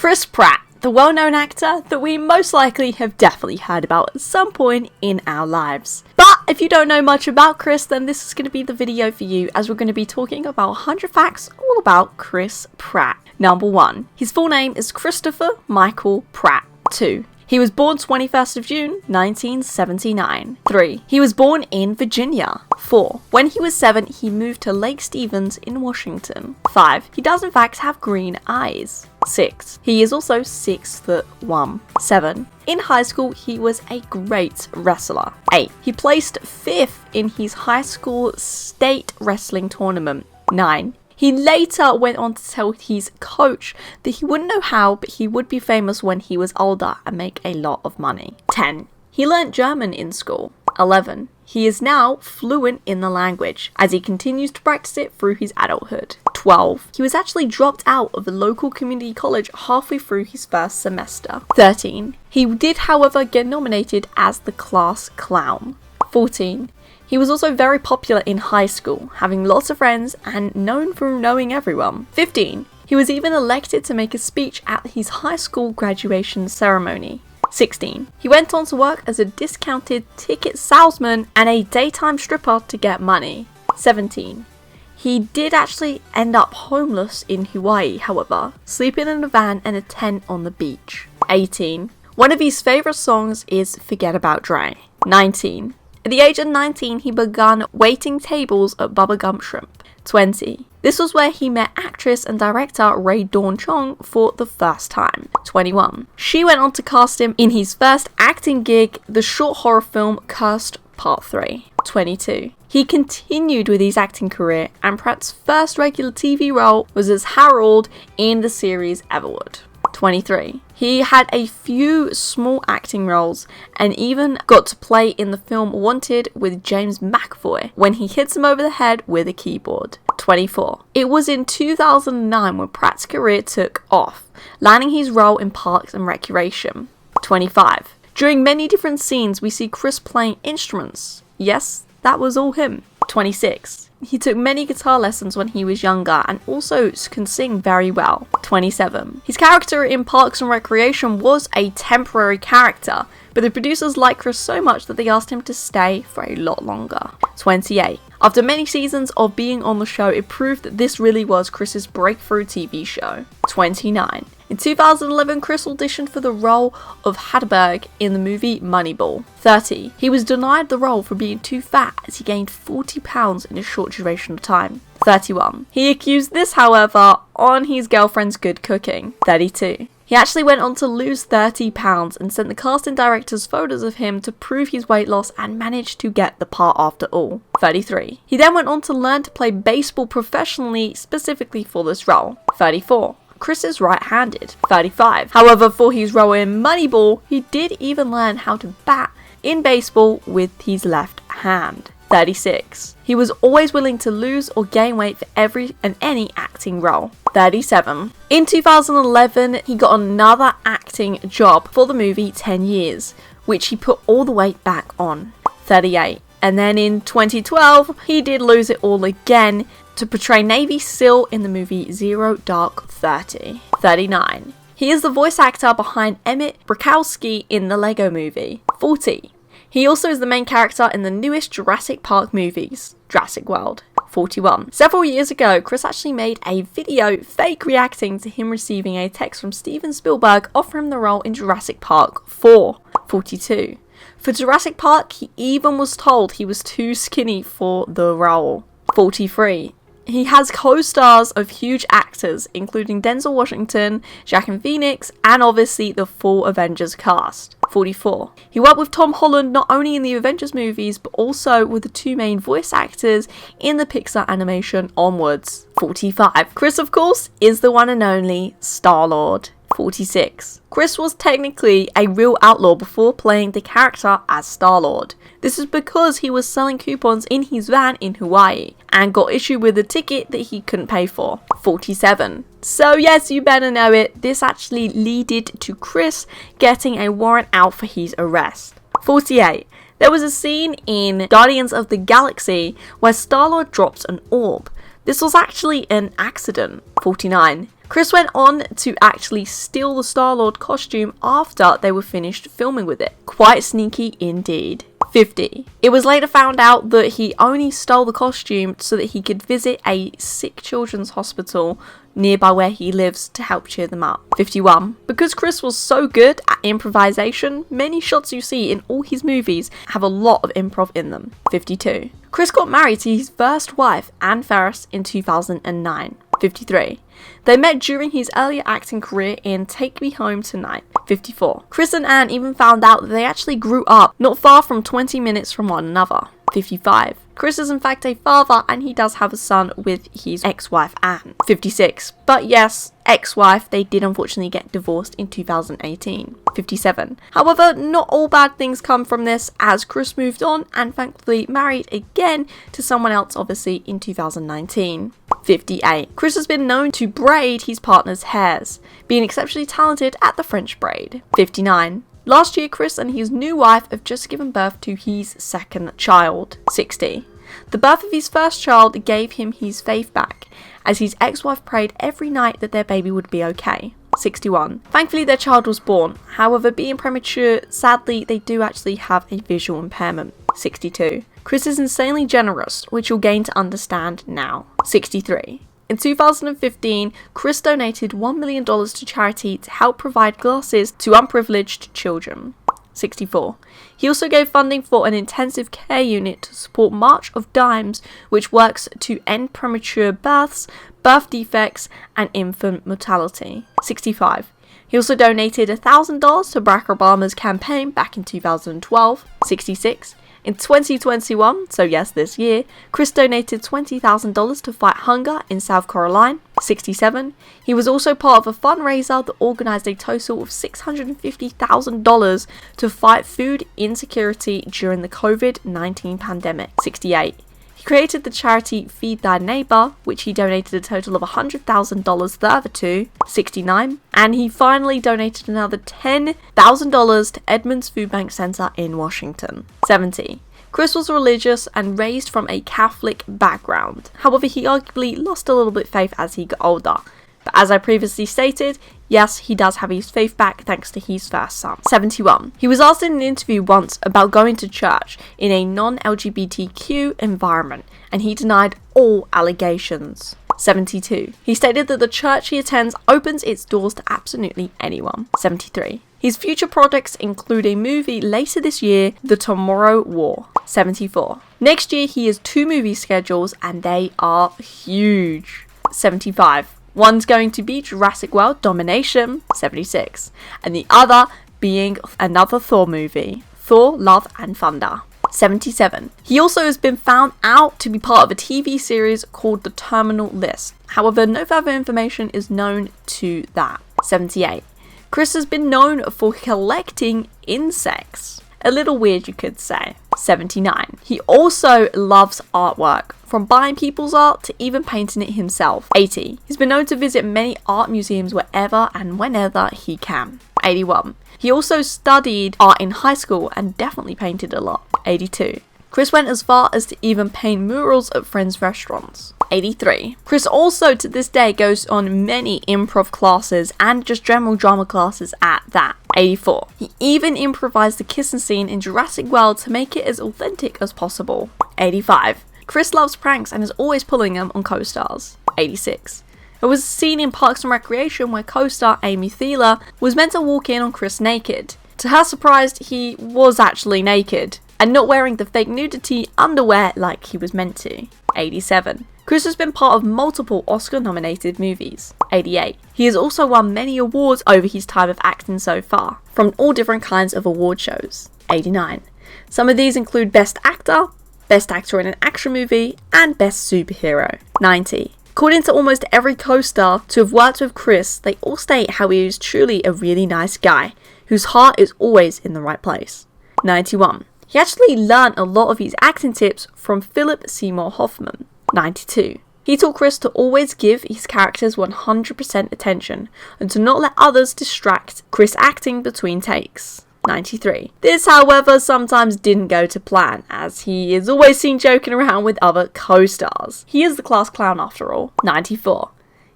Chris Pratt, the well-known actor that we most likely have definitely heard about at some point in our lives. But if you don't know much about Chris, then this is going to be the video for you, as we're going to be talking about 100 facts all about Chris Pratt. Number 1. His full name is Christopher Michael Pratt. 2. He was born 21st of June, 1979. 3. He was born in Virginia. 4. When he was 7, he moved to Lake Stevens in Washington. 5. He does in fact have green eyes. 6. He is also 6'1". 7. In high school, he was a great wrestler. 8. He placed 5th in his high school state wrestling tournament. 9. He later went on to tell his coach that he wouldn't know how, but he would be famous when he was older and make a lot of money. 10. He learnt German in school. 11. He is now fluent in the language, as he continues to practice it through his adulthood. 12. He was actually dropped out of the local community college halfway through his first semester. 13. He did, however, get nominated as the class clown. 14. He was also very popular in high school, having lots of friends and known for knowing everyone. 15. He was even elected to make a speech at his high school graduation ceremony. 16. He went on to work as a discounted ticket salesman and a daytime stripper to get money. 17. He did actually end up homeless in Hawaii, however, sleeping in a van and a tent on the beach. 18. One of his favourite songs is Forget About Dre. 19. At the age of 19, he began waiting tables at Bubba Gump Shrimp. 20. This was where he met actress and director Rae Dawn Chong for the first time. 21. She went on to cast him in his first acting gig, the short horror film Cursed Part 3. 22. He continued with his acting career, and Pratt's first regular TV role was as Harold in the series Everwood. 23. He had a few small acting roles and even got to play in the film Wanted with James McAvoy when he hits him over the head with a keyboard. 24. It was in 2009 when Pratt's career took off, landing his role in Parks and Recreation. 25. During many different scenes, we see Chris playing instruments. Yes, that was all him. 26. He took many guitar lessons when he was younger and also can sing very well. 27. His character in Parks and Recreation was a temporary character, but the producers liked Chris so much that they asked him to stay for a lot longer. 28. After many seasons of being on the show, it proved that this really was Chris's breakthrough TV show. 29. In 2011, Chris auditioned for the role of Hatterberg in the movie Moneyball. 30. He was denied the role for being too fat, as he gained 40 pounds in a short duration of time. 31. He accused this, however, on his girlfriend's good cooking. 32. He actually went on to lose 30 pounds and sent the casting directors photos of him to prove his weight loss and managed to get the part after all. 33. He then went on to learn to play baseball professionally, specifically for this role. 34. Chris is right-handed. 35. However, for his role in Moneyball, he did even learn how to bat in baseball with his left hand. 36. He was always willing to lose or gain weight for every and any acting role. 37. In 2011, he got another acting job for the movie 10 Years, which he put all the weight back on. 38. And then in 2012, he did lose it all again to portray Navy SEAL in the movie Zero Dark 30. 39. He is the voice actor behind Emmett Brakowski in the Lego Movie. 40. He also is the main character in the newest Jurassic Park movies, Jurassic World. 41. Several years ago, Chris actually made a video fake reacting to him receiving a text from Steven Spielberg offering him the role in Jurassic Park 4. 42. For Jurassic Park, he even was told he was too skinny for the role. 43. He has co-stars of huge actors, including Denzel Washington, Joaquin Phoenix, and obviously the full Avengers cast. 44. He worked with Tom Holland not only in the Avengers movies, but also with the two main voice actors in the Pixar animation Onwards. 45. Chris, of course, is the one and only Star-Lord. 46. Chris was technically a real outlaw before playing the character as Star-Lord. This is because he was selling coupons in his van in Hawaii and got issued with a ticket that he couldn't pay for. 47. So yes, you better know it, this actually leaded to Chris getting a warrant out for his arrest. 48. There was a scene in Guardians of the Galaxy where Star-Lord drops an orb. This was actually an accident. 49. Chris went on to actually steal the Star-Lord costume after they were finished filming with it. Quite sneaky indeed. 50. It was later found out that he only stole the costume so that he could visit a sick children's hospital nearby where he lives to help cheer them up. 51. Because Chris was so good at improvisation, many shots you see in all his movies have a lot of improv in them. 52. Chris got married to his first wife, Anne Ferris, in 2009. 53. They met during his earlier acting career in Take Me Home Tonight. 54. Chris and Anne even found out that they actually grew up not far from 20 minutes from one another. 55. Chris is in fact a father and he does have a son with his ex-wife Anne. 56. But yes, ex-wife, they did unfortunately get divorced in 2018. 57. However, not all bad things come from this, as Chris moved on and thankfully married again to someone else, obviously, in 2019. 58. Chris has been known to braid his partner's hairs, being exceptionally talented at the French braid. 59. Last year, Chris and his new wife have just given birth to his second child. 60. The birth of his first child gave him his faith back, as his ex-wife prayed every night that their baby would be okay. 61. Thankfully their child was born, however being premature, sadly they do actually have a visual impairment. 62. Chris is insanely generous, which you'll gain to understand now. 63. In 2015, Chris donated $1 million to charity to help provide glasses to unprivileged children. 64. He also gave funding for an intensive care unit to support March of Dimes, which works to end premature births, birth defects, and infant mortality. 65. He also donated $1,000 to Barack Obama's campaign back in 2012. 66. In 2021, so yes, this year, Chris donated $20,000 to fight hunger in South Carolina. 67. He was also part of a fundraiser that organised a total of $650,000 to fight food insecurity during the COVID-19 pandemic. 68. He created the charity Feed Thy Neighbour, which he donated a total of $100,000 further to. 69. And he finally donated another $10,000 to Edmonds Food Bank Centre in Washington. 70. Chris was religious and raised from a Catholic background. However, he arguably lost a little bit of faith as he got older. But as I previously stated, yes, he does have his faith back thanks to his first son. 71. He was asked in an interview once about going to church in a non-LGBTQ environment, and he denied all allegations. 72. He stated that the church he attends opens its doors to absolutely anyone. 73. His future projects include a movie later this year, The Tomorrow War. 74. Next year he has 2 movie schedules and they are huge. 75. One's going to be Jurassic World Domination, 76, and the other being another Thor movie, Thor Love and Thunder. 77. He also has been found out to be part of a TV series called The Terminal List. However, no further information is known to that. 78. Chris has been known for collecting insects. A little weird, you could say. 79. He also loves artwork, from buying people's art to even painting it himself. 80. He's been known to visit many art museums wherever and whenever he can. 81. He also studied art in high school and definitely painted a lot. 82. Chris went as far as to even paint murals at friends' restaurants. 83. Chris also to this day goes on many improv classes and just general drama classes at that. 84. He even improvised the kissing scene in Jurassic World to make it as authentic as possible. 85. Chris loves pranks and is always pulling them on co-stars. 86. There was a scene in Parks and Recreation where co-star Amy Thielen was meant to walk in on Chris naked. To her surprise, he was actually naked and not wearing the fake nudity underwear like he was meant to. 87. Chris has been part of multiple Oscar-nominated movies. 88. He has also won many awards over his time of acting so far, from all different kinds of award shows. 89. Some of these include Best Actor, Best Actor in an Action Movie, and Best Superhero. 90. According to almost every co-star to have worked with Chris, they all state how he is truly a really nice guy, whose heart is always in the right place. 91. He actually learned a lot of his acting tips from Philip Seymour Hoffman. 92. He taught Chris to always give his characters 100% attention and to not let others distract Chris acting between takes. 93. This, however, sometimes didn't go to plan, as he is always seen joking around with other co-stars. He is the class clown after all. 94.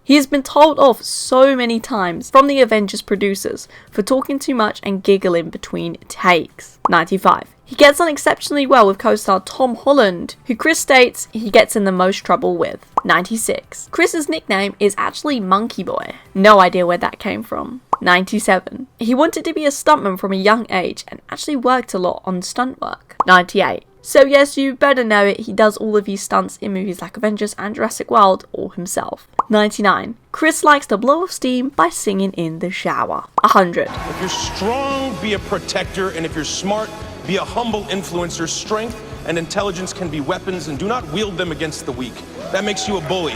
He has been told off so many times from the Avengers producers for talking too much and giggling between takes. 95. He gets on exceptionally well with co-star Tom Holland, who Chris states he gets in the most trouble with. 96. Chris's nickname is actually Monkey Boy. No idea where that came from. 97. He wanted to be a stuntman from a young age and actually worked a lot on stunt work. 98. So yes, you better know it, he does all of his stunts in movies like Avengers and Jurassic World all himself. 99. Chris likes to blow off steam by singing in the shower. 100. If you're strong, be a protector, and if you're smart, be a humble influencer. Strength and intelligence can be weapons, and do not wield them against the weak. That makes you a bully.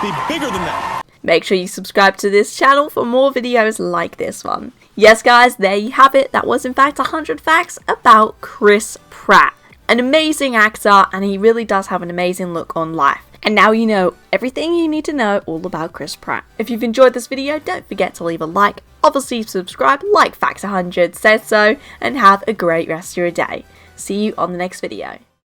Be bigger than that. Make sure you subscribe to this channel for more videos like this one. Yes guys, there you have it. That was in fact 100 facts about Chris Pratt. An amazing actor, and he really does have an amazing look on life. And now you know everything you need to know all about Chris Pratt. If you've enjoyed this video, don't forget to leave a like, obviously subscribe like Facts 100 says so, and have a great rest of your day. See you on the next video.